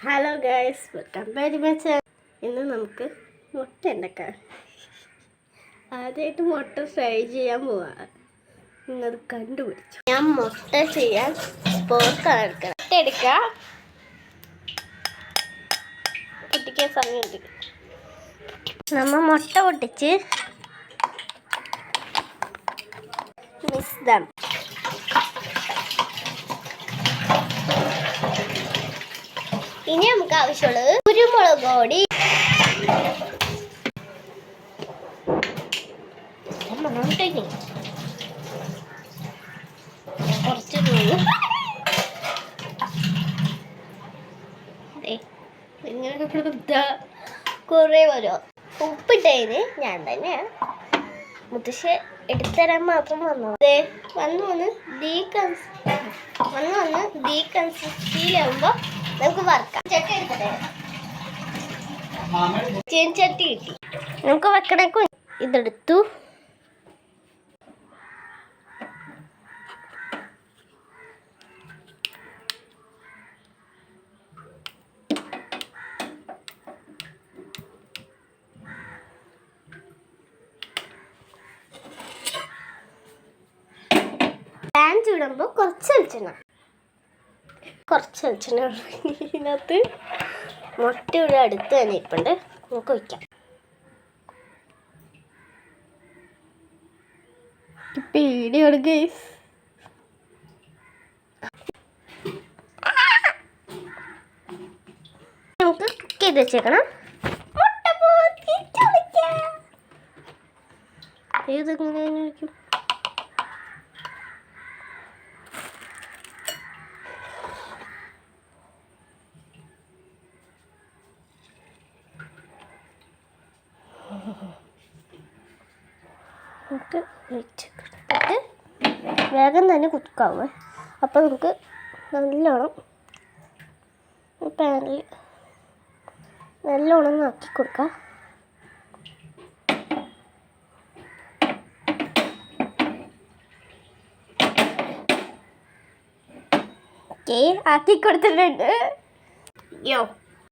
Hello guys, welcome back my channel. ഇന്ന് നമുക്ക് മുട്ട ഉണ്ടാക്കാം. ആദ്യമായിട്ട് മുട്ട ഫ്രൈ ചെയ്യാൻ പോവാണ്. നിങ്ങളത് കണ്ടുപിടിച്ചു. ഞാൻ മുട്ട ചെയ്യാൻ പോർക്കാണ് എടുക്കണം. മുട്ട എടുക്കുക, പൊട്ടിക്കാൻ സമയമുണ്ട്. നമ്മൾ മുട്ട പൊട്ടിച്ച് മിക്സ്. ഇനി നമുക്ക് ആവശ്യമുള്ളത് കുരുമുളക് പൊടി, കുറച്ച് കുറേ വരും. ഉപ്പിട്ടതിന് ഞാൻ തന്നെയാണ് മുത്തശ്ശി എടുത്തരാൻ മാത്രം വന്ന് ഡീകൺസിസ്റ്റൻസിയിലാവുമ്പോൾ നമുക്ക് വറക്കാം. ചട്ടി എടുക്കട്ടെ. ചീനച്ചട്ടി കിട്ടി. നമുക്ക് വെക്കണേക്കും ഇതെടുത്തു. പാൻ ചൂടുമ്പോൾ കുറച്ച് വെളിച്ചെണ്ണ ഇതിനകത്ത് മുട്ട ഇവിടെ അടുത്ത് തന്നെ ഇപ്പുണ്ട്. നമുക്ക് വയ്ക്കാം. പേടിയാണ് ഗൈസ്. നമുക്ക് കുക്ക് ചെയ്ത് വെച്ചേക്കണം. ഏതെങ്ങനെയായിരിക്കും? നമുക്ക് വെച്ചിട്ട് വേഗം തന്നെ കുക്കാവേ. അപ്പോൾ നമുക്ക് നല്ലോണം പാനിൽ നല്ലോണം ആക്കി കൊടുക്കാം. ഓക്കെ, ആക്കി കൊടുത്തിട്ടുണ്ട്.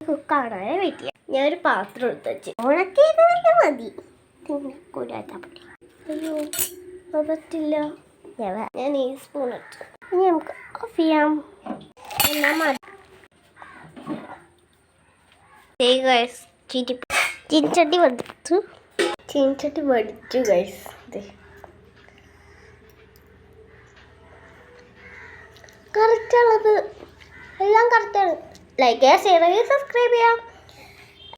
കുക്കാണേ വെയിറ്റ് ചെയ്യാം. ഞാനൊരു പാത്രം എടുത്ത് വെച്ച് ഉണക്കിയത് തന്നെ മതി. പിന്നെ കൂടാത്താ പറ്റി. അയ്യോ, പറ്റില്ല. ഞാൻ ഈ സ്പൂൺ എടുത്തു. ഇനി നമുക്ക് ഓഫ് ചെയ്യാം. ചീനച്ചട്ടി വടിച്ചു ഗൈസ്. കറക്റ്റാണത്, എല്ലാം കറക്റ്റാണ്. ലൈക്ക് ചെയ്യുക, ഷെയർ ചെയ്യുക, സബ്സ്ക്രൈബ് ചെയ്യാം.